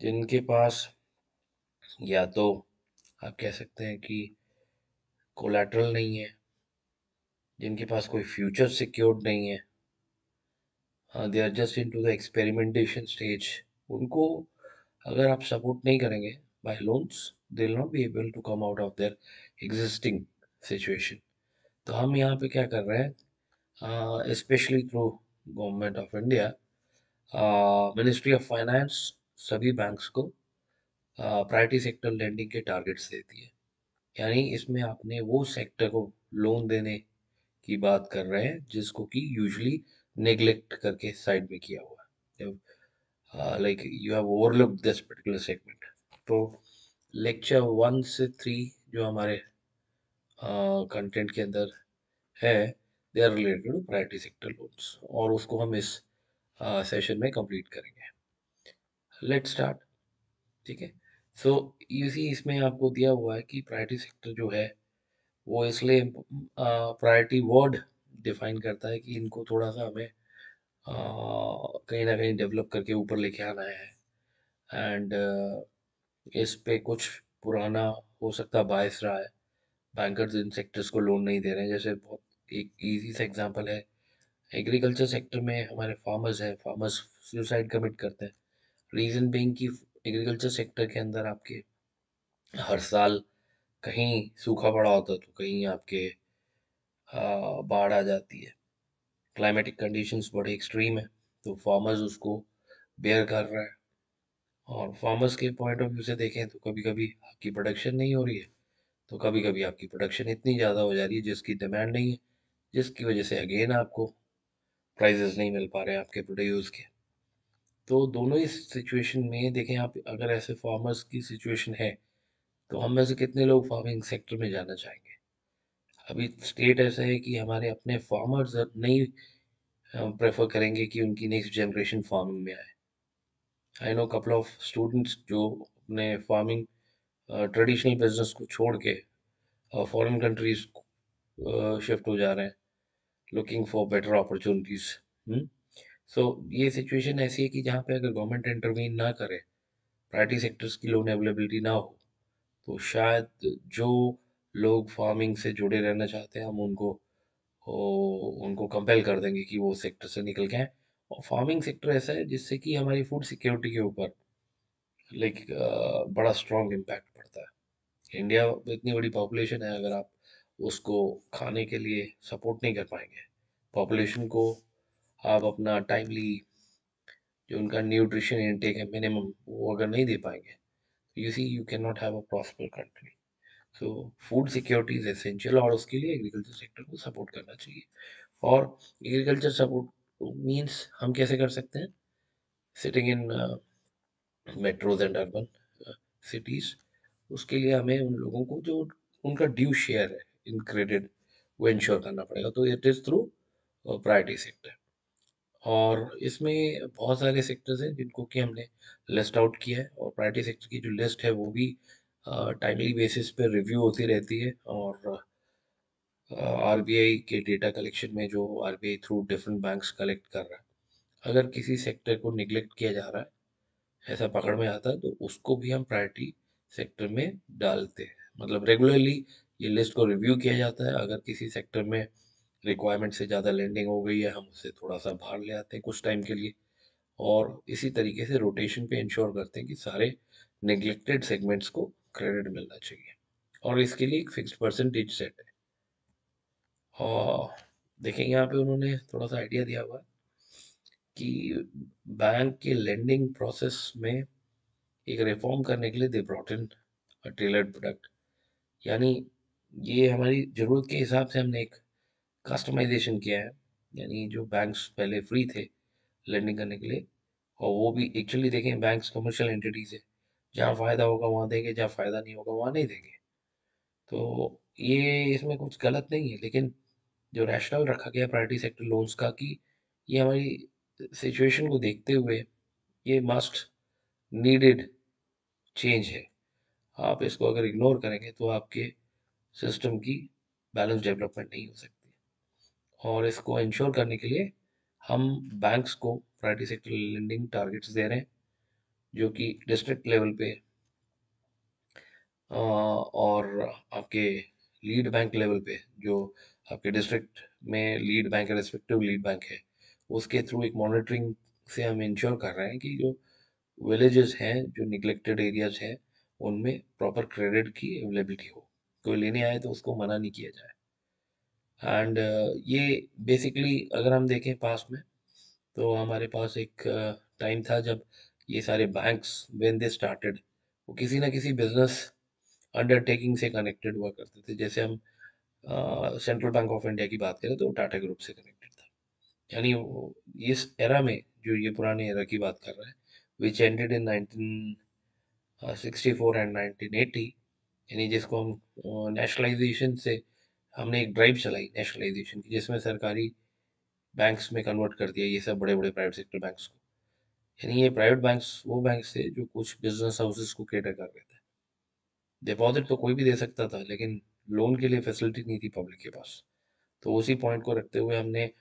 जिनके पास या तो आप कह सकते हैं कि कोलैटरल नहीं है, जिनके पास कोई फ्यूचर सिक्योर्ड नहीं है, they are just into the experimentation stage, उनको अगर आप सपोर्ट नहीं करेंगे by loans, they will not be able to come out of their existing situation. तो हम यहाँ पे क्या कर रहे हैं, specially through government of India, ministry of finance सभी बैंक्स को प्रायोरिटी सेक्टर लेंडिंग के टारगेट्स देती है। यानी इसमें आपने वो सेक्टर को लोन देने की बात कर रहे हैं जिसको कि यूजुअली नेग्लेक्ट करके साइड में किया हुआ है, like you have overlooked this particular segment. तो लेक्चर 1 से 3 जो हमारे कंटेंट के अंदर है, they are related to priority sector loans, और उसको हम इस सेशन में कंप्लीट करेंगे। Let's start. ठीक है। सो इसी इसमें आपको दिया हुआ है कि प्रायोरिटी सेक्टर जो है वो इसलिए प्रायोरिटी वर्ड डिफाइन करता है कि इनको थोड़ा सा हमें कहीं ना कहीं डेवलप करके ऊपर लेके आना है। एंड इस पे कुछ पुराना हो सकता बायस रहा है, बैंकर्स इन सेक्टर्स को लोन नहीं दे रहे हैं। जैसे बहुत एक इजी सा एग्जांपल है, एग्रीकल्चर सेक्टर में हमारे फार्मर्स हैं, फार्मर्स सुसाइड कमिट करते हैं। रीजन बीइंग कि एग्रीकल्चर सेक्टर के अंदर आपके हर साल कहीं सूखा पड़ा होता है, तो कहीं आपके बाढ़ आ जाती है, क्लाइमेटिक कंडीशंस बड़े एक्सट्रीम है, तो फार्मर्स उसको बेयर कर रहा है। और फार्मर्स के पॉइंट ऑफ व्यू से देखें तो कभी कभी आपकी प्रोडक्शन नहीं हो रही है, तो कभी कभी आपकी प्रोडक्शन इतनी ज़्यादा हो जा रही है जिसकी डिमांड नहीं है, जिसकी वजह से अगेन आपको प्राइजेस नहीं मिल पा रहे हैं आपके प्रोड्यूस के। तो दोनों ही सिचुएशन में देखें आप, अगर ऐसे फार्मर्स की सिचुएशन है, तो हम में से कितने लोग फार्मिंग सेक्टर में जाना चाहेंगे। अभी स्टेट ऐसा है कि हमारे अपने फार्मर्स नहीं प्रेफर करेंगे कि उनकी नेक्स्ट जनरेशन फार्मिंग में आए। I know couple of students जो अपने फार्मिंग ट्रेडिशनल बिजनेस को छोड़ के फॉरेन कंट्रीज शिफ्ट हो जा रहे हैं, लुकिंग फॉर बेटर अपॉर्चुनिटीज। सो ये सिचुएशन ऐसी है कि जहाँ पे अगर गवर्नमेंट इंटरवीन ना करे, प्रायोरिटी सेक्टर्स की लोन अवेलेबिलिटी ना हो, तो शायद जो लोग फार्मिंग से जुड़े रहना चाहते हैं हम उनको उनको कंपेल कर देंगे कि वो सेक्टर से निकल के आए। और फार्मिंग सेक्टर ऐसा है जिससे कि हमारी फूड सिक्योरिटी के ऊपर लाइक बड़ा स्ट्रॉन्ग इम्पैक्ट पड़ता है। इंडिया में इतनी बड़ी पॉपुलेशन है, अगर आप उसको खाने के लिए सपोर्ट नहीं कर पाएंगे, पॉपुलेशन को आप अपना टाइमली जो उनका न्यूट्रिशन इनटेक है मिनिमम वो अगर नहीं दे पाएंगे, तो you see you can not have a prosper country. So food security is essential, और उसके लिए एग्रीकल्चर सेक्टर को सपोर्ट करना चाहिए। और एग्रीकल्चर सपोर्ट मीन्स हम कैसे कर सकते हैं, sitting in metros and urban cities, उसके लिए हमें उन लोगों को जो उनका ड्यू शेयर है इन क्रेडिट, वो इंश्योर करना पड़ेगा। तो it is through priority sector. और इसमें बहुत सारे सेक्टर्स हैं जिनको कि हमने लिस्ट आउट किया है, और प्रायोरिटी सेक्टर की जो लिस्ट है वो भी टाइमली बेसिस पे रिव्यू होती रहती है। और आरबीआई के डेटा कलेक्शन में जो RBI through different banks collect कर रहा है, अगर किसी सेक्टर को निगलेक्ट किया जा रहा है, ऐसा पकड़ में आता है, तो उसको भी हम प्रायोरिटी सेक्टर में डालते हैं। मतलब रेगुलरली ये लिस्ट को रिव्यू किया जाता है, अगर किसी सेक्टर में रिक्वायरमेंट से ज़्यादा लेंडिंग हो गई है, हम उससे थोड़ा सा बाहर ले आते हैं कुछ टाइम के लिए। और इसी तरीके से रोटेशन पे इंश्योर करते हैं कि सारे नेग्लेक्टेड सेगमेंट्स को क्रेडिट मिलना चाहिए। और इसके लिए एक फिक्स्ड परसेंटेज सेट है। और देखें यहाँ पे उन्होंने थोड़ा सा आइडिया दिया हुआ है कि बैंक के लेंडिंग प्रोसेस में एक रिफॉर्म करने के लिए they brought in tailored product. यानी ये हमारी ज़रूरत के हिसाब से हमने एक कस्टमाइजेशन किया है। यानी जो बैंक्स पहले फ्री थे लेंडिंग करने के लिए, और वो भी एक्चुअली देखें बैंक्स कमर्शियल एंटिटीज है, जहाँ फ़ायदा होगा वहाँ देंगे, जहाँ फ़ायदा नहीं होगा वहाँ नहीं देंगे। तो ये इसमें कुछ गलत नहीं है, लेकिन जो रैशनल रखा गया प्रायोरिटी सेक्टर लोन्स का कि ये हमारी सिचुएशन को देखते हुए ये मस्ट नीडेड चेंज है। आप इसको अगर इग्नोर करेंगे तो आपके सिस्टम की बैलेंस डेवलपमेंट नहीं हो सकती। और इसको इंश्योर करने के लिए हम बैंक्स को प्रायोरिटी सेक्टर लेंडिंग टारगेट्स दे रहे हैं, जो कि डिस्ट्रिक्ट लेवल पे और आपके लीड बैंक लेवल पे, जो आपके डिस्ट्रिक्ट में lead bank respective lead bank है, उसके थ्रू एक मॉनिटरिंग से हम इंश्योर कर रहे हैं कि जो विलेजेस हैं, जो निगलेक्टेड एरियाज हैं, उनमें प्रॉपर क्रेडिट की अवेलेबिलिटी हो, कोई लेने आए तो उसको मना नहीं किया जाए। एंड ये बेसिकली अगर हम देखें पास में, तो हमारे पास एक टाइम था जब ये सारे बैंक्स व्हेन दे स्टार्टेड, वो किसी ना किसी बिजनेस अंडरटेकिंग से कनेक्टेड हुआ करते थे। जैसे हम सेंट्रल बैंक ऑफ इंडिया की बात करें तो टाटा ग्रुप से कनेक्टेड था। यानी इस एरा में, जो ये पुराने एरा की बात कर रहा है, विच एंडेड इन 1964 एंड 1980, यानी जिसको हम नेशनलाइजेशन से, हमने एक ड्राइव चलाई नेशनलाइजेशन की, जिसमें सरकारी बैंक्स में कन्वर्ट कर दिया ये सब बड़े बड़े प्राइवेट सेक्टर बैंक्स को। यानी ये प्राइवेट बैंक्स वो बैंक्स थे जो कुछ बिजनेस हाउसेस को केटर कर रहे थे। डिपॉजिट तो कोई भी दे सकता था, लेकिन लोन के लिए फैसिलिटी नहीं थी पब्लिक के पास। तो उसी पॉइंट को रखते हुए हमने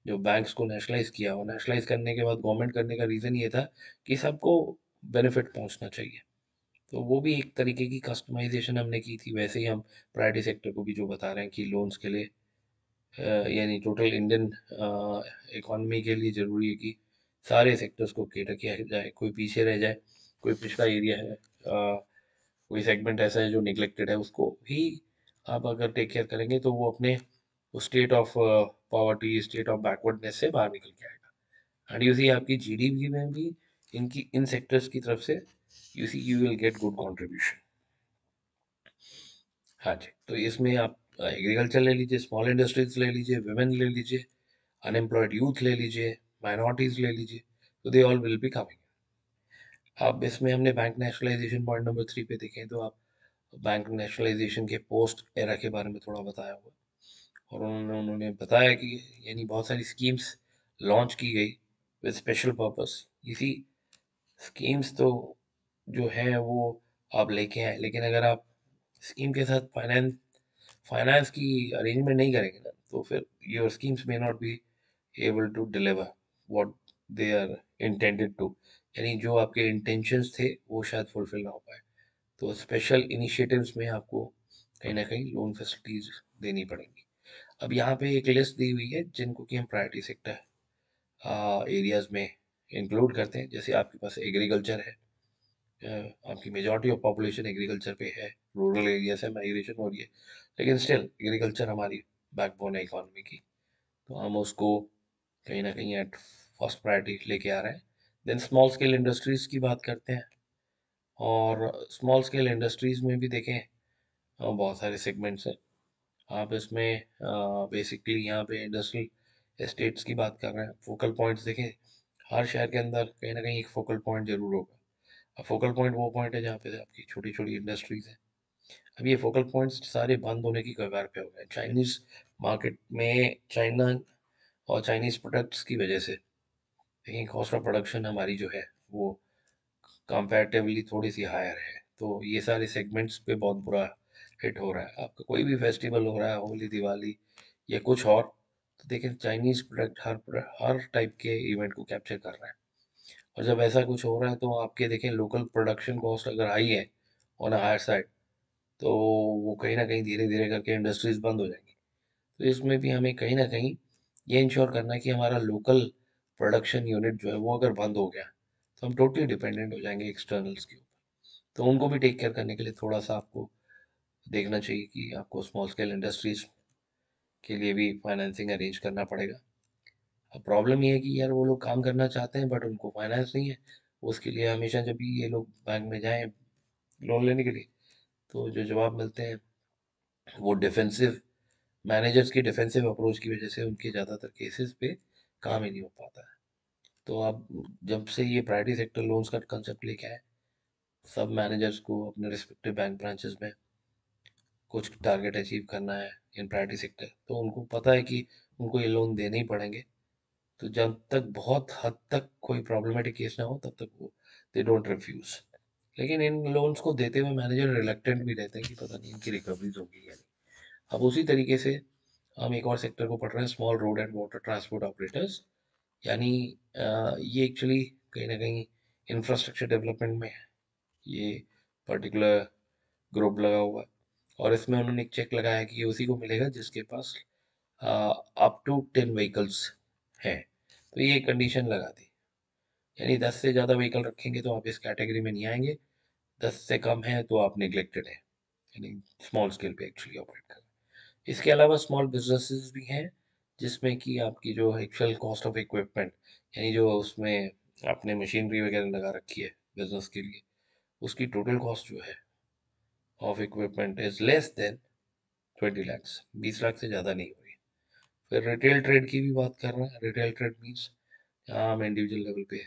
जो बैंक्स को नेशनलाइज किया, और नेशनलाइज करने के बाद गवर्नमेंट करने का रीज़न ये था कि सबको बेनिफिट पहुंचना चाहिए। तो वो भी एक तरीके की कस्टमाइजेशन हमने की थी। वैसे ही हम प्राइवेट सेक्टर को भी जो बता रहे हैं कि लोन्स के लिए यानी टोटल इंडियन इकॉनमी के लिए ज़रूरी है कि सारे सेक्टर्स को केटर किया जाए, कोई पीछे रह जाए, कोई पिछड़ा एरिया है, कोई सेगमेंट ऐसा है जो निगलेक्टेड है, उसको भी आप अगर टेक केयर करेंगे तो वो अपने state of poverty, state of backwardness से बाहर निकल के आएगा। एंड यू सी आपकी जीडीपी में भी इनकी इन सेक्टर्स की तरफ से you see you will get good contribution. हाँ जी, तो इसमें आप एग्रीकल्चर ले लीजिए, स्मॉल इंडस्ट्रीज ले लीजिए, वुमेन ले लीजिए, अनएम्प्लॉयड यूथ ले लीजिए, माइनॉरिटीज ले लीजिए, तो they all will be coming. अब इसमें हमने बैंक नेशनलाइजेशन पॉइंट नंबर 3 पे देखें तो आप बैंक नेशनलाइजेशन के पोस्ट एरा के बारे में थोड़ा बताया हुआ, और उन्होंने उन्होंने बताया कि यानी बहुत सारी स्कीम्स लॉन्च की गई विद स्पेशल पर्पस। इसी स्कीम्स तो जो है वो आप लेके आए, लेकिन अगर आप स्कीम के साथ फाइनेंस की अरेंजमेंट नहीं करेंगे ना, तो फिर your schemes may not be able to deliver what they are intended to. यानी जो आपके इंटेंशंस थे वो शायद फुलफिल ना हो पाए। तो स्पेशल इनिशिएटिव्स में आपको कहीं ना कहीं लोन फैसिलिटीज देनी पड़ेंगी। अब यहाँ पे एक लिस्ट दी हुई है जिनको कि हम प्रायोरिटी सेक्टर एरियाज में इंक्लूड करते हैं। जैसे आपके पास एग्रीकल्चर है, आपकी मेजॉरिटी ऑफ पॉपुलेशन एग्रीकल्चर पे है, रूरल एरिया से माइग्रेशन हो रही है, लेकिन स्टिल एग्रीकल्चर हमारी बैकबोन है इकॉनमी की, तो हम उसको कहीं ना कहीं एट फर्स्ट प्रायोरिटी लेके आ रहे हैं। देन स्मॉल स्केल इंडस्ट्रीज की बात करते हैं, और स्मॉल स्केल इंडस्ट्रीज में भी देखें बहुत सारे सेगमेंट्स हैं। आप इसमें बेसिकली यहाँ पे इंडस्ट्रियल एस्टेट्स की बात कर रहे हैं। फोकल पॉइंट्स देखें, हर शहर के अंदर कहीं ना कहीं एक फोकल पॉइंट जरूर होगा। अब फोकल पॉइंट वो पॉइंट है जहाँ पे आपकी छोटी छोटी इंडस्ट्रीज हैं। अब ये फोकल पॉइंट्स सारे बंद होने की कगार पे हो गए चाइनीज मार्केट में। चाइना और चाइनीज प्रोडक्ट्स की वजह से कहीं कॉस्ट ऑफ प्रोडक्शन हमारी जो है वो कंपैरेटिवली थोड़ी सी हायर है। तो ये सारे सेगमेंट्स पे बहुत बुरा हिट हो रहा है। आपका कोई भी फेस्टिवल हो रहा है, होली, दिवाली या कुछ और, तो देखें चाइनीज प्रोडक्ट हर टाइप के इवेंट को कैप्चर कर रहा है। और जब ऐसा कुछ हो रहा है तो आपके देखें लोकल प्रोडक्शन कॉस्ट अगर हाई है ऑन अ हायर साइड, तो वो कहीं ना कहीं धीरे धीरे करके इंडस्ट्रीज बंद हो जाएंगी। तो इसमें भी हमें कहीं ना कहीं ये इंश्योर करना है कि हमारा लोकल प्रोडक्शन यूनिट जो है वो अगर बंद हो गया, तो हम टोटली डिपेंडेंट हो जाएंगे एक्सटर्नल्स के ऊपर। तो उनको भी टेक केयर करने के लिए थोड़ा सा आपको देखना चाहिए कि आपको स्मॉल स्केल इंडस्ट्रीज के लिए भी फाइनेंसिंग अरेंज करना पड़ेगा। अब प्रॉब्लम ये है कि यार वो लोग काम करना चाहते हैं बट उनको फाइनेंस नहीं है। उसके लिए हमेशा जब भी ये लोग बैंक में जाएं लोन लेने के लिए, तो जो जवाब मिलते हैं वो डिफेंसिव मैनेजर्स की डिफेंसिव अप्रोच की वजह से उनके ज़्यादातर केसेस पे काम ही नहीं हो पाता है। तो अब जब से ये प्राइवेटी सेक्टर लोन्स का कंसेप्ट लेके आए, सब मैनेजर्स को अपने रिस्पेक्टिव बैंक ब्रांचेस में कुछ टारगेट अचीव करना है इन प्राइवेटी सेक्टर, तो उनको पता है कि उनको ये लोन देने ही पड़ेंगे। तो जब तक बहुत हद तक कोई प्रॉब्लमेटिक केस ना हो तब तक वो दे डोंट रिफ्यूज। लेकिन इन लोन्स को देते हुए मैनेजर रिलक्टेंट भी रहते हैं कि पता नहीं इनकी रिकवरीज होगी या नहीं। अब उसी तरीके से हम एक और सेक्टर को पढ़ रहे हैं, small road and water transport operators. यानी ये एक्चुअली कहीं ना कहीं इंफ्रास्ट्रक्चर डेवलपमेंट में ये पर्टिकुलर ग्रुप लगा हुआ है, और इसमें उन्होंने एक चेक लगाया कि ये उसी को मिलेगा जिसके पास अप टू 10 व्हीकल्स हैं। तो ये कंडीशन लगा दी, यानी 10 से ज़्यादा व्हीकल रखेंगे तो आप इस कैटेगरी में नहीं आएंगे, 10 से कम है तो आप निगलेक्टेड हैं, यानी स्मॉल स्केल पे एक्चुअली ऑपरेट कर। इसके अलावा स्मॉल बिजनेसेस भी हैं जिसमें कि आपकी जो एक्चुअल कॉस्ट ऑफ इक्विपमेंट, यानी जो उसमें आपने मशीनरी वगैरह लगा रखी है बिजनेस के लिए, उसकी टोटल कॉस्ट जो है of equipment is less than 20 lakhs, 20 lakh से ज़्यादा नहीं हुई। फिर रिटेल ट्रेड की भी बात कर रहे हैं। रिटेल ट्रेड मीन्स यहाँ हम इंडिविजुअल लेवल पे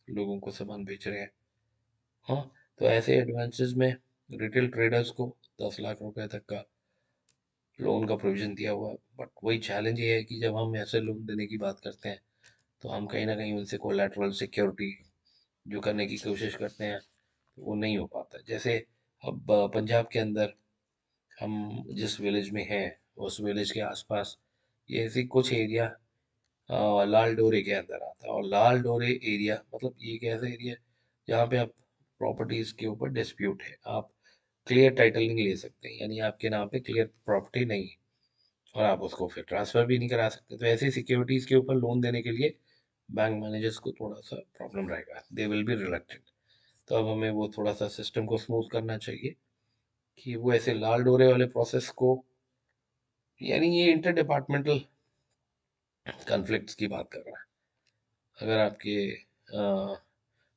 लोगों को सामान बेच रहे हैं। हाँ, तो ऐसे एडवांसेस में रिटेल ट्रेडर्स को 10 लाख रुपए तक का लोन का प्रोविजन दिया हुआ है। बट वही चैलेंज ये है कि जब हम ऐसे लोन देने की बात करते हैं तो हम कहीं ना कहीं उनसे कोलैटरल सिक्योरिटी जो करने की कोशिश करते हैं तो वो नहीं हो पाता। जैसे अब पंजाब के अंदर हम जिस विलेज में हैं, उस विलेज के आसपास ये ऐसी कुछ एरिया लाल डोरे के अंदर आता है। और लाल डोरे एरिया मतलब ये एक ऐसा एरिया जहाँ पे आप प्रॉपर्टीज के ऊपर डिस्प्यूट है, आप क्लियर टाइटल नहीं ले सकते, यानी आपके नाम पे क्लियर प्रॉपर्टी नहीं है, और आप उसको फिर ट्रांसफर भी नहीं करा सकते। तो ऐसी सिक्योरिटीज के ऊपर लोन देने के लिए बैंक मैनेजर्स को थोड़ा सा प्रॉब्लम रहेगा, दे विल बी रिलक्टेंट। तो अब हमें वो थोड़ा सा सिस्टम को स्मूथ करना चाहिए कि वो ऐसे लाल डोरे वाले प्रोसेस को, यानी ये इंटर डिपार्टमेंटल कन्फ्लिक्ट्स की बात कर रहा है। अगर आपके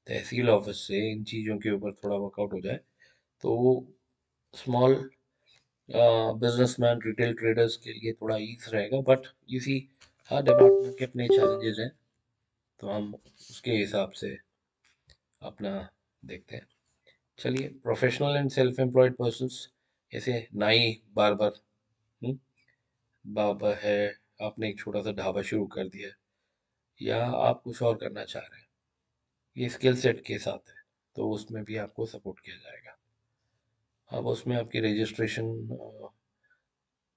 तहसील ऑफिस से इन चीज़ों के ऊपर थोड़ा वर्कआउट हो जाए तो वो स्मॉल बिजनेसमैन रिटेल ट्रेडर्स के लिए थोड़ा ईज रहेगा। बट इसी हर डिपार्टमेंट के अपने चैलेंजेस हैं, तो हम उसके हिसाब से अपना देखते हैं। चलिए, professional and self employed persons जैसे नाई, बार्बर, बाबा है, आपने एक छोटा सा ढाबा शुरू कर दिया है, या आप कुछ और करना चाह रहे हैं, ये स्किल सेट के साथ है, तो उसमें भी आपको सपोर्ट किया जाएगा। अब उसमें आपकी रजिस्ट्रेशन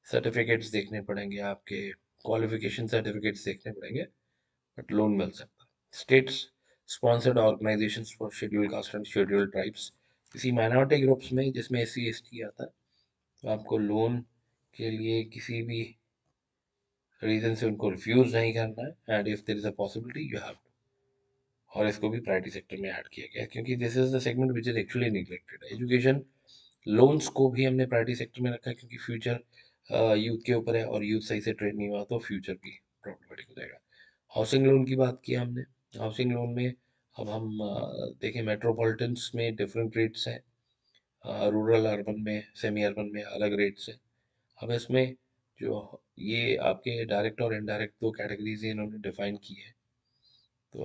सर्टिफिकेट्स देखने पड़ेंगे, आपके क्वालिफिकेशन सर्टिफिकेट्स देखने पड़ेंगे, बट लोन मिल सकता है। States sponsored organisations for schedule caste and schedule tribes, किसी माइनॉरिटी ग्रुप्स में जिसमें SC ST आता है, तो आपको लोन के लिए किसी भी रीजन से उनको रिफ्यूज नहीं करना है, and if there is a possibility you have, और इसको भी प्राइवेटी सेक्टर में ऐड किया गया है क्योंकि this is the segment which is actually neglected. Education loans को भी हमने प्रायोरिटी सेक्टर में रखा है क्योंकि फ्यूचर यूथ के ऊपर है, और यूथ सही से ट्रेन नहीं हुआ तो फ्यूचर भी प्रॉब्लमेटिक हो जाएगा। हाउसिंग लोन की बात की हमने। हाउसिंग लोन में अब हम देखें, मेट्रोपॉलिटन्स में डिफरेंट रेट्स हैं, रूरल अर्बन में, सेमी अर्बन में अलग रेट्स हैं। अब इसमें जो ये आपके डायरेक्ट और इनडायरेक्ट दो कैटेगरीज इन्होंने डिफाइन की है, तो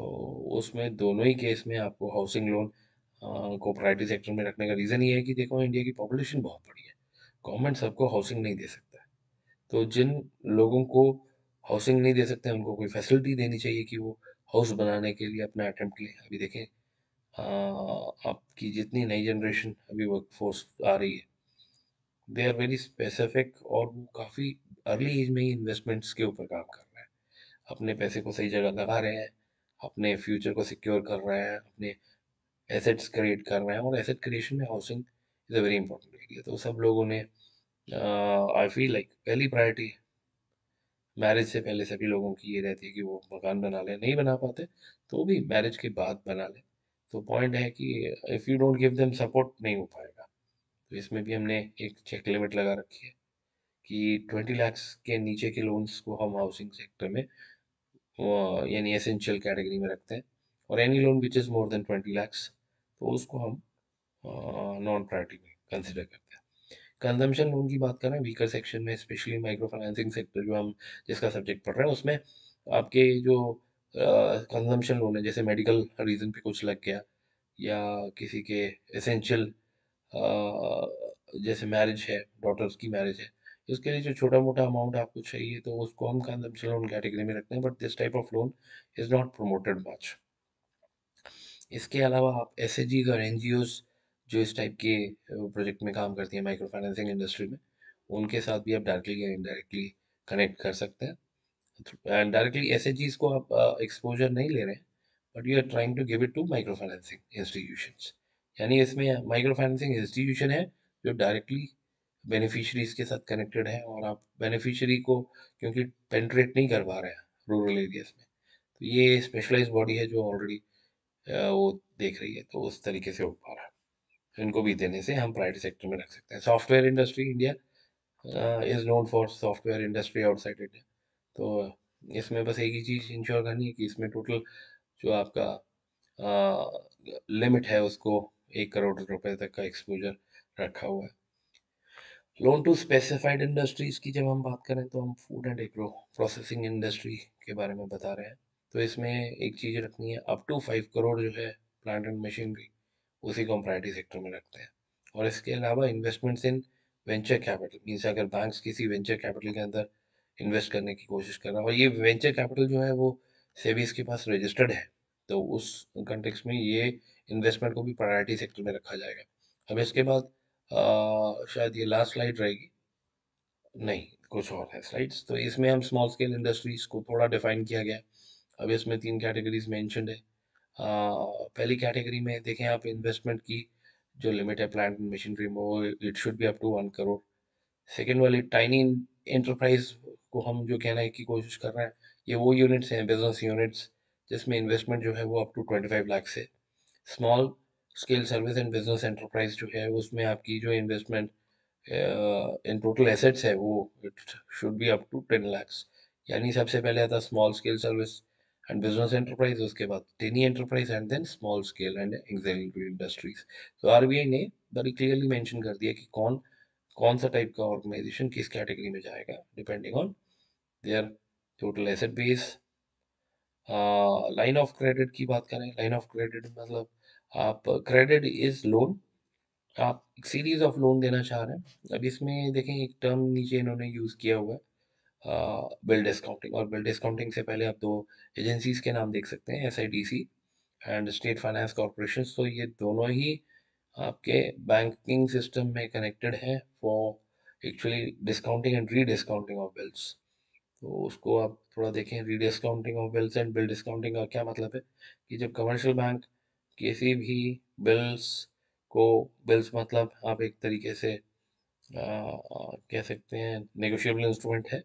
उसमें दोनों ही केस में आपको हाउसिंग लोन को प्रायोरिटी सेक्टर में रखने का रीज़न ये है कि देखो, इंडिया की पॉपुलेशन बहुत बड़ी है, गवर्नमेंट सबको हाउसिंग नहीं दे सकता है। तो जिन लोगों को हाउसिंग नहीं दे सकते उनको कोई फैसिलिटी देनी चाहिए कि वो हाउस बनाने के लिए अपना अटेम्प्ट लें। अभी देखें, आपकी जितनी नई जनरेशन अभी वर्क फोर्स आ रही है, दे आर वेरी स्पेसिफिक, और वो काफ़ी अर्ली एज में ही इन्वेस्टमेंट्स के ऊपर काम कर रहे हैं, अपने पैसे को सही जगह लगा रहे हैं, अपने फ्यूचर को सिक्योर कर रहे हैं, अपने एसेट्स क्रिएट कर रहे हैं, और एसेट क्रिएशन में housing is a very important area. तो सब लोगों ने, आई फील लाइक, पहली प्रायोरिटी मैरिज से पहले सभी लोगों की ये रहती है कि वो मकान बना लें, नहीं बना पाते तो भी मैरिज के बाद बना लें। तो पॉइंट है कि if you don't give them support नहीं हो पाएगा। तो इसमें भी हमने एक चेक लिमिट लगा रखी है कि 20 lakhs के नीचे के लोन्स को हम हाउसिंग सेक्टर में यानी एसेंशियल कैटेगरी में रखते हैं, और any loan which is more than 20 lakhs तो उसको हम नॉन प्रायोरिटी में कंसिडर करते हैं। कंजम्पशन लोन की बात करें, वीकर सेक्शन में स्पेशली माइक्रो फाइनेंसिंग सेक्टर जो हम जिसका सब्जेक्ट पढ़ रहे हैं, उसमें आपके जो कंजम्पशन लोन है, जैसे मेडिकल रीज़न पे कुछ लग गया, या किसी के एसेंशियल जैसे मैरिज है, डॉटर्स की मैरिज है, इसके लिए जो छोटा मोटा अमाउंट आपको चाहिए तो उसको हम कंजम्पशन लोन कैटेगरी में रखते हैं। But this type of loan is not promoted much. इसके अलावा आप SHGs और NGOs जो इस टाइप के प्रोजेक्ट में काम करती हैं माइक्रो फाइनेंसिंग इंडस्ट्री में, उनके साथ भी आप डायरेक्टली या इनडायरेक्टली कनेक्ट कर सकते हैं। एंड डायरेक्टली SHGs को आप एक्सपोजर नहीं ले रहे हैं, but you are trying to give it to micro financing institutions. यानी इसमें माइक्रो फाइनेंसिंग इंस्टीट्यूशन है जो डायरेक्टली बेनिफिशरीज के साथ कनेक्टेड है, और आप बेनिफिशरी को क्योंकि पेंट्रेट नहीं कर पा रहे हैं रूरल एरियाज में, तो ये स्पेशलाइज बॉडी है जो ऑलरेडी वो देख रही है, तो उस तरीके से हो पा रहा है। तो इनको भी देने से हम प्राइवेट सेक्टर में रख सकते हैं। Software industry India is known for software industry outside India. तो इसमें बस एक ही चीज़ इंश्योर करनी है कि इसमें टोटल जो आपका लिमिट है उसको 1 करोड़ रुपए तक का एक्सपोजर रखा हुआ है। लोन टू स्पेसिफाइड इंडस्ट्रीज की जब हम बात करें तो हम food and agro processing industry के बारे में बता रहे हैं। तो इसमें एक चीज़ रखनी है, अप टू 5 करोड़ जो है प्लांट एंड मशीनरी, उसी को हम प्रायोरिटी सेक्टर में रखते हैं। और इसके अलावा investments in venture capital, means अगर बैंक्स किसी वेंचर कैपिटल के अंदर इन्वेस्ट करने की कोशिश कर रहा है और ये वेंचर कैपिटल जो है वो सेबीज के पास रजिस्टर्ड है, तो उस कंटेक्स्ट में ये इन्वेस्टमेंट को भी प्रायोरिटी सेक्टर में रखा जाएगा। अब इसके बाद शायद ये लास्ट स्लाइड रहेगी, नहीं कुछ और है स्लाइड्स। तो इसमें हम स्मॉल स्केल इंडस्ट्रीज को थोड़ा डिफाइन किया गया है। अब इसमें 3 कैटेगरीज मेंशन्ड है। पहली कैटेगरी में देखें आप, इन्वेस्टमेंट की जो लिमिट है प्लांट एंड मशीनरी में, वो it should be up to 1 crore. Second वाली टाइनी एंटरप्राइज को हम जो कहने की कोशिश कर रहे हैं, ये वो यूनिट्स हैं, बिजनेस यूनिट्स, जिसमें इन्वेस्टमेंट जो है वो अप टू 25 लाख से। Small scale service and business enterprise जो है उसमें आपकी जो इन्वेस्टमेंट इन टोटल एसेट्स है वो it should be up to 10 lakhs। यानी सबसे पहले आता small scale service and business enterprise, उसके बाद tiny enterprise and then small scale and ancillary industries. तो आरबीआई ने बड़ी क्लियरली मेंशन कर दिया कि कौन कौन सा टाइप का ऑर्गेनाइजेशन किस कैटेगरी में जाएगा, depending on their total asset base. Line of credit की बात करें, लाइन ऑफ क्रेडिट मतलब आप क्रेडिट इज लोन, आप एक सीरीज ऑफ लोन देना चाह रहे हैं। अब इसमें देखें एक टर्म नीचे इन्होंने यूज़ किया हुआ है, बिल डिस्काउंटिंग। और बिल डिस्काउंटिंग से पहले आप दो एजेंसीज के नाम देख सकते हैं, एसआईडीसी एंड स्टेट फाइनेंस कॉरपोरेशन। तो ये दोनों ही आपके बैंकिंग सिस्टम में कनेक्टेड है for actually discounting and re discounting of bills. तो उसको आप थोड़ा देखें, री discounting of bills and bill discounting का क्या मतलब है कि जब कमर्शियल बैंक किसी भी बिल्स को, बिल्स मतलब आप एक तरीके से कह सकते हैं नेगोशिएबल इंस्ट्रूमेंट है।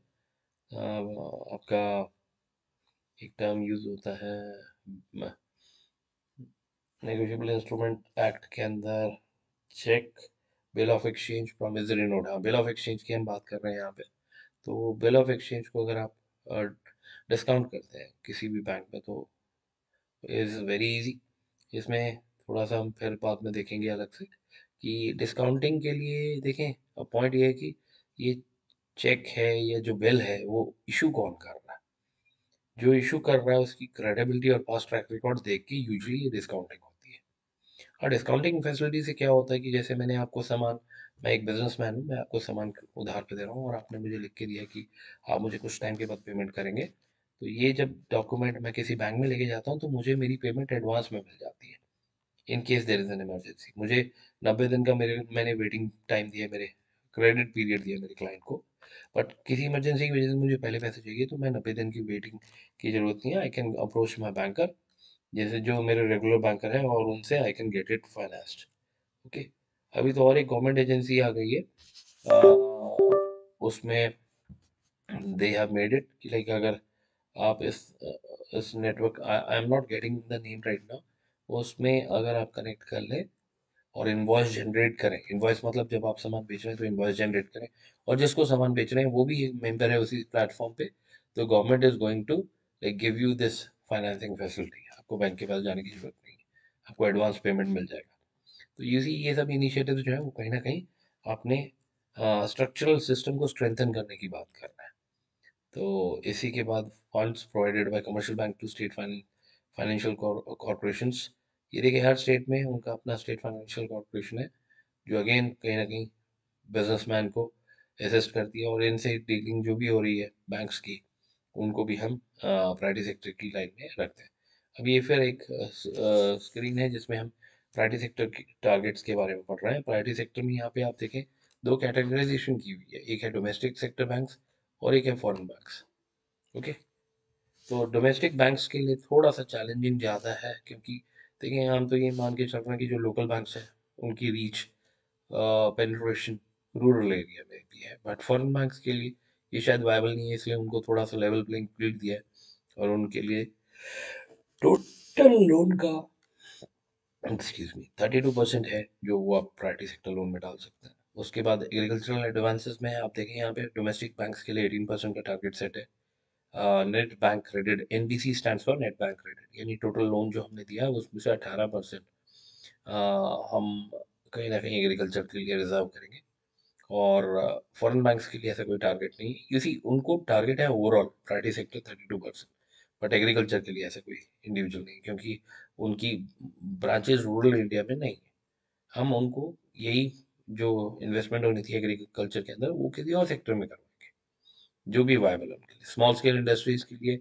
आपका एक टर्म यूज होता है नेगोशिएबल इंस्ट्रूमेंट एक्ट के अंदर, cheque, bill of exchange, promissory note. हाँ, बिल ऑफ एक्सचेंज की हम बात कर रहे हैं यहाँ पे। तो बिल ऑफ एक्सचेंज को अगर आप डिस्काउंट करते हैं किसी भी बैंक में, तो इज़ वेरी इजी। इसमें थोड़ा सा हम फिर बाद में देखेंगे अलग से कि डिस्काउंटिंग के लिए देखें, अब पॉइंट ये है कि ये चेक है या जो बिल है वो इशू कौन कर रहा है, जो इशू कर रहा है उसकी क्रेडिबिलिटी और पास्ट ट्रैक रिकॉर्ड देख के यूजुअली डिस्काउंटिंग होती है। और डिस्काउंटिंग फैसिलिटी से क्या होता है कि जैसे मैंने आपको सामान, मैं एक बिजनेसमैन हूँ, मैं आपको सामान उधार पे दे रहा हूँ और आपने मुझे लिख के दिया कि आप मुझे कुछ टाइम के बाद पेमेंट करेंगे। तो ये जब डॉक्यूमेंट मैं किसी बैंक में लेके जाता हूँ तो मुझे मेरी पेमेंट एडवांस में मिल जाती है। In case there is an emergency, मुझे 90 दिन का मैंने वेटिंग टाइम दिया, मेरे क्रेडिट पीरियड दिया मेरे क्लाइंट को। बट किसी इमरजेंसी की वजह से मुझे पहले पैसे चाहिए, तो मैं 90 दिन की वेटिंग की जरूरत नहीं है। I can approach my banker, जैसे जो मेरे रेगुलर बैंकर है, और उनसे I can get it financed. Okay. अभी तो और एक गवर्नमेंट एजेंसी आ गई है, उसमें दे हैव मेड इट कि लाइक अगर आप इस network, I am not getting the name right now, उसमें अगर आप कनेक्ट कर लें और इनवॉइस जनरेट करें, इनवॉइस मतलब जब आप सामान बेच रहे हैं तो इनवॉइस जनरेट करें, और जिसको सामान बेच रहे हैं वो भी एक मेंबर है उसी प्लेटफॉर्म पे, तो government is going to like give you this financing facility. आपको बैंक के पास जाने की जरूरत नहीं है, आपको एडवांस पेमेंट मिल जाएगा। तो ये सब इनिशिएटिव जो है वो कहीं ना कहीं आपने स्ट्रक्चरल सिस्टम को स्ट्रेंथन करने की बात कर रहे हैं। तो इसी के बाद funds provided by commercial bank to state financial corporations. ये देखिए हर स्टेट में उनका अपना स्टेट फाइनेंशियल कॉरपोरेशन है, जो अगेन कहीं ना कहीं बिजनेसमैन को असिस्ट करती है, और इनसे डीलिंग जो भी हो रही है बैंक्स की, उनको भी हम प्राइवेट सेक्टर की लाइन में रखते हैं। अब ये फिर एक स्क्रीन है जिसमें हम प्राइवेट सेक्टर की टारगेट्स के बारे में पढ़ रहे हैं। प्राइवेट सेक्टर में यहाँ पे आप देखें दो कैटेगराइजेशन की हुई है, एक है डोमेस्टिक सेक्टर बैंक्स और एक है फॉरेन बैंक्स। ओके। तो डोमेस्टिक बैंक्स के लिए थोड़ा सा चैलेंजिंग ज़्यादा है, क्योंकि देखिए हम तो ये मान के चल रहे हैं कि जो लोकल बैंक्स हैं उनकी रीच पेनिट्रेशन रूरल एरिया में भी है, बट फॉरेन बैंक्स के लिए ये शायद वायबल नहीं है, इसलिए उनको थोड़ा सा लेवल प्लेइंग फील्ड दिया है। और उनके लिए टोटल लोन का एक्सक्यूज मी 32% है जो वो आप प्राइवेट सेक्टर लोन में डाल सकते हैं। उसके बाद एग्रीकल्चरल एडवांसेस में आप देखें यहाँ पे डोमेस्टिक बैंक्स के लिए 18% का टारगेट सेट है। Net bank credit, NBC stands for net bank credit, यानी टोटल लोन जो हमने दिया है उसमें से 18% हम कहीं ना कहीं एग्रीकल्चर के लिए रिजर्व करेंगे। और फॉरेन बैंक्स के लिए ऐसा कोई टारगेट नहीं है, यू सी उनको टारगेट है overall private sector 32%, but agriculture के लिए ऐसा कोई इंडिविजुअल नहीं, क्योंकि उनकी ब्रांचेस रूरल इंडिया में नहीं है। हम उनको यही जो इन्वेस्टमेंट होनी थी एग्रीकल्चर के अंदर वो किसी और सेक्टर में करवाएंगे जो भी वायबल है उनके लिए। स्मॉल स्केल इंडस्ट्रीज के लिए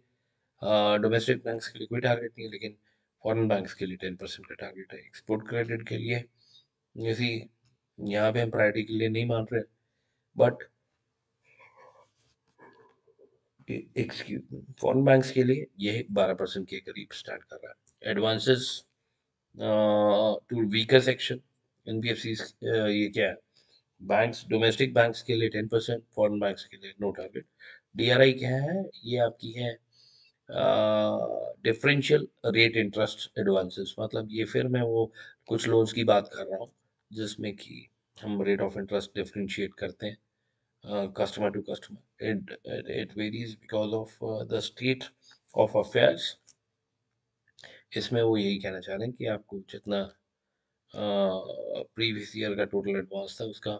डोमेस्टिक बैंक्स के लिए कोई टारगेट नहीं है, लेकिन फॉरेन बैंक्स के लिए 10% का टारगेट है। एक्सपोर्ट क्रेडिट के लिए जैसे यहाँ पे हम प्रायोरिटी के लिए नहीं मान रहे, बट एक्सक्यूज फॉरेन बैंक्स के लिए ये 12% के करीब स्टार्ट कर रहा है। Advances to weaker section NBFC, ये क्या है, बैंक्स डोमेस्टिक बैंक्स के लिए 10%, फॉरेन बैंक्स के लिए नो टारगेट। डीआरआई क्या है, ये आपकी है डिफरेंशियल रेट इंटरेस्ट एडवांसेस, मतलब ये फिर मैं वो कुछ लोन्स की बात कर रहा हूँ जिसमें कि हम रेट ऑफ इंटरेस्ट डिफरेंशिएट करते हैं customer to customer. It varies because of the state of affairs. इसमें वो यही कहना चाह रहे हैं कि आपको जितना प्रीवियस ईयर का टोटल एडवांस था उसका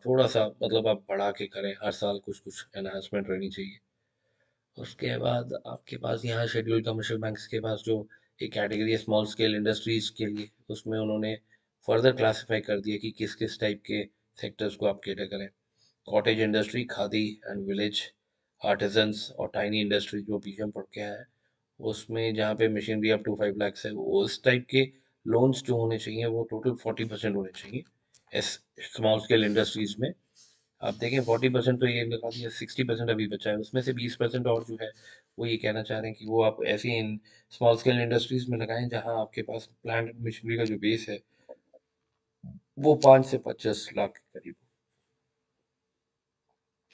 थोड़ा सा मतलब आप बढ़ा के करें, हर साल कुछ कुछ एनहांसमेंट रहनी चाहिए। उसके बाद आपके पास यहाँ शेड्यूल कमर्शियल बैंक्स के पास जो एक कैटेगरी है स्मॉल स्केल इंडस्ट्रीज के लिए, उसमें उन्होंने फर्दर क्लासिफाई कर दिया कि किस किस टाइप के सेक्टर्स को आप कैटर करें। Cottage industry, khadi and village artisans और टाइनी इंडस्ट्री जो पीछे हम पढ़ के आए हैं, उसमें जहाँ पे मशीनरी अप टू 5 लाख है, वो उस टाइप के लोन्स जो होने चाहिए वो टोटल 40% होने चाहिए इस स्मॉल स्केल इंडस्ट्रीज में। आप देखें 40% तो ये लगा दिया, 60% अभी बचा है, उसमें से 20% और जो है वो ये कहना चाह रहे हैं कि वो आप ऐसी इन स्मॉल स्केल इंडस्ट्रीज में लगाएं जहां आपके पास प्लांट एंड मशीनरी का जो बेस है वो 5 से 25 लाख के करीब हो।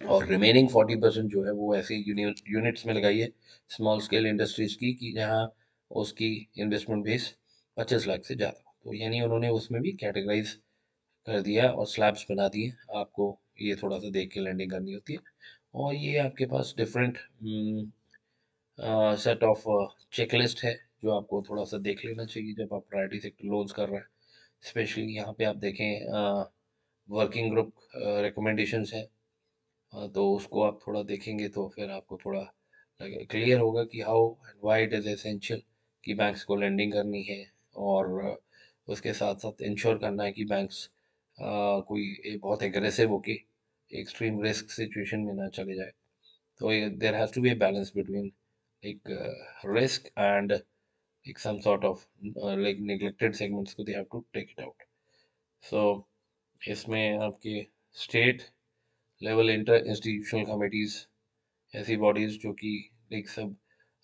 और रिमेनिंग 40% जो है वो ऐसे यूनिट्स में लगाइए स्मॉल स्केल इंडस्ट्रीज की कि जहां उसकी इन्वेस्टमेंट बेस 25 लाख से ज़्यादा हो। तो यानी उन्होंने उसमें भी कैटेगराइज कर दिया और स्लैब्स बना दिए आपको, ये थोड़ा सा देख के लैंडिंग करनी होती है। और ये आपके पास डिफरेंट सेट ऑफ चेकलिस्ट है जो आपको थोड़ा सा देख लेना चाहिए जब आप प्रायोरिटी सेक्टर लोन्स कर रहे हैं। स्पेशली यहाँ पे आप देखें वर्किंग ग्रुप रिकमेंडेशंस है, तो उसको आप थोड़ा देखेंगे तो फिर आपको थोड़ा क्लियर होगा कि how and why it is essential कि बैंक्स को लेंडिंग करनी है। और उसके साथ साथ इंश्योर करना है कि बैंक्स कोई बहुत एग्रेसिव होके एक्सट्रीम रिस्क सिचुएशन में ना चले जाए। तो there has to be a balance between like risk and like some sort of like neglected segments को they have to take it out. So इसमें आपके state level inter institutional committees, ऐसी bodies जो कि लाइक सब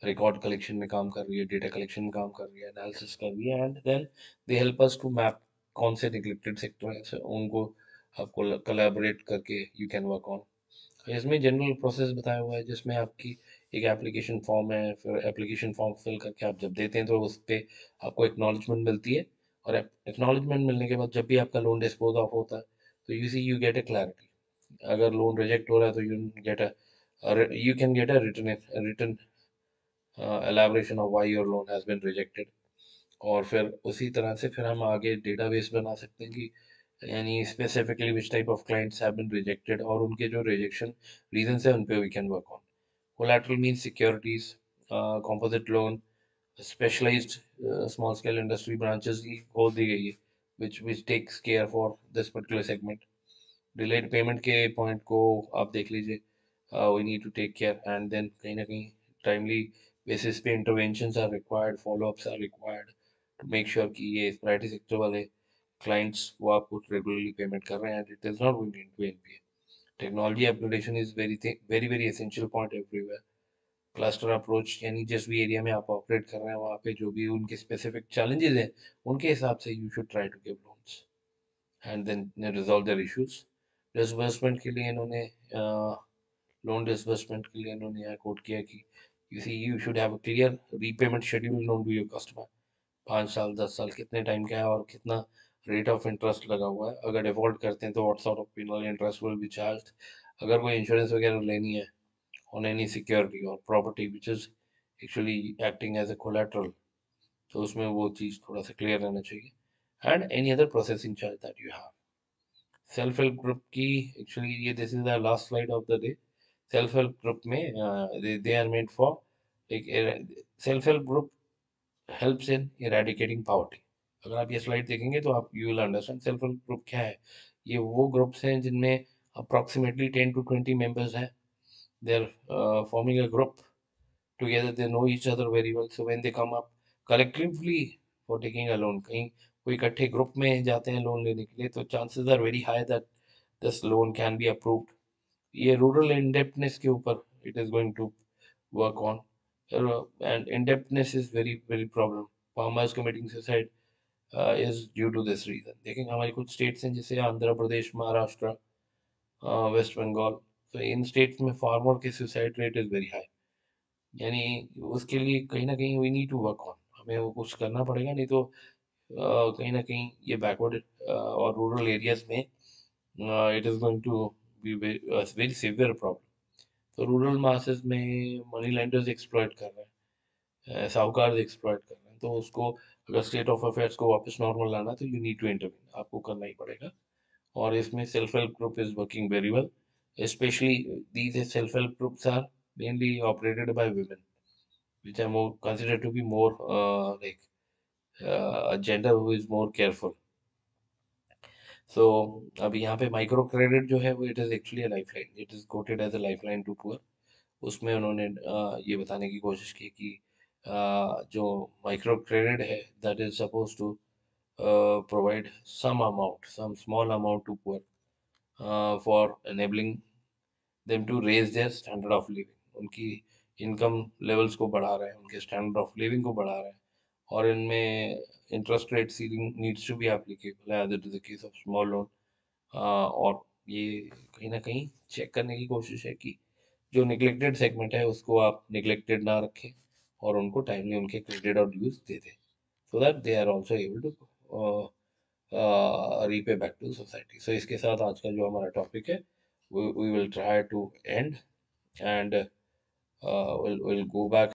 record collection में काम कर रही है, डेटा कलेक्शन में काम कर रही है, एनालिसिस कर रही है, and then they help us to map कौन से निगलेक्टेड सेक्टर है उनको आपको कोलैबोरेट करके यू कैन वर्क ऑन। इसमें जनरल प्रोसेस बताया हुआ है जिसमें आपकी एक एप्लीकेशन फॉर्म है, फिर एप्लीकेशन फॉर्म फिल करके आप जब देते हैं तो उस पर आपको एक्नॉलेजमेंट मिलती है। और एक्नॉलेजमेंट मिलने के बाद जब भी आपका लोन डिस्पोज ऑफ होता है तो यू गेट ए क्लैरिटी। अगर लोन रिजेक्ट हो रहा है तो you can get a written elaboration of why your loan has been rejected। और फिर उसी तरह से फिर हम आगे डेटाबेस बना सकते हैं कि यानी specifically which type of clients have been rejected और उनके जो रिजेक्शन रीजंस है उन पे we can work on. Collateral means securities, composite loan, specialised small scale industry branches की खोल दी गई है which takes care for this particular segment। Delayed payment के पॉइंट को आप देख लीजिए, we need to take care and then कहीं ना कहीं टाइमली बेसिस पे interventions are required, followups are required to make sure कि ये प्राइवेट सेक्टर वाले क्लाइंट्स वो आपको रेगुलरली पेमेंट कर रहे हैं and it is not going to NPA. Technology upgradation is very very very essential point everywhere, cluster approach, यानी जिस भी एरिया में आप ऑपरेट कर रहे हैं वहाँ पे जो भी उनके स्पेसिफिक चैलेंजेस हैं उनके हिसाब से you should try to give loans and then resolve their issues. Disbursement के लिए इन्होंने लोन डिसबर्समेंट के लिए इन्होंने यहाँ कोट किया कि you should have a clear repayment schedule known to your customer. 5 साल 10 साल कितने टाइम का है और कितना रेट ऑफ इंटरेस्ट लगा हुआ है, अगर डिफॉल्ट करते हैं तो what sort of penal interest will be charge, अगर कोई इंश्योरेंस वगैरह लेनी है on any security or property which is actually acting as a collateral, तो उसमें वो चीज़ थोड़ा सा क्लियर रहना चाहिए। And any other processing charge that you have. Self help group की एक्चुअली ये this is the last slide of the day. Self help group में दे आर मेड फॉर एक self help group helps in eradicating poverty. अगर आप ये slide देखेंगे तो आप you will understand self help group क्या है। ये वो ग्रुप्स हैं जिनमें अप्रॉक्सीमेटली 10 to 20 मेंबर्स हैं। They are forming a group together, they know each other very well, so when they come up collectively for taking a loan, कहीं कोई इकट्ठे ग्रुप में जाते हैं लोन लेने के लिए तो chances are very high that this loan can be approved। ये रूरल indebtedness के ऊपर it is going to work on, and indebtedness is very problem farmers committing suicide is due to this reason। देखेंगे हमारी कुछ states हैं जैसे Andhra Pradesh, Maharashtra, West Bengal, तो इन स्टेट्स में फार्मर की suicide rate is very high. यानी उसके लिए कहीं ना कहीं we need to work on, हमें वो कुछ करना पड़ेगा, नहीं तो कहीं ना कहीं ये बैकवर्ड और रूरल एरियाज में it is going to be very severe problem. तो रूरल मासेस में मनी लेंडर्स एक्सप्लॉइट कर रहे हैं, साहूकार एक्सप्लॉइट कर रहे हैं, तो उसको अगर स्टेट ऑफ अफेयर्स को वापस नॉर्मल लाना तो यू नीड टू इंटरवीन, आपको करना ही पड़ेगा। और इसमें self help group is working very well, especially these self-help groups are mainly operated by women, which are more considered to be more like a gender who is more careful। So अभी यहाँ पे micro credit जो है वो it is actually a lifeline, it is quoted as a lifeline to poor. उसमें उन्होंने ये बताने की कोशिश की कि जो माइक्रो क्रेडिट है that is suppose to provide some amount, some small amount to poor for enabling them to raise their standard of living. उनकी इनकम लेवल्स को बढ़ा रहे हैं, उनके स्टैंडर्ड ऑफ लिविंग को बढ़ा रहे हैं, और इनमें interest rate ceiling needs to be applicable as it is the case of small loan. और ये कहीं ना कहीं चेक करने की कोशिश है कि जो निगलेक्टेड सेगमेंट है उसको आप निगलेक्टेड ना रखें और उनको टाइमली उनके क्रेडिट और ड्यूज दे दें, so that they are also able to repay back to society. So इसके साथ आज का जो हमारा टॉपिक है we will try to end, and we'll go back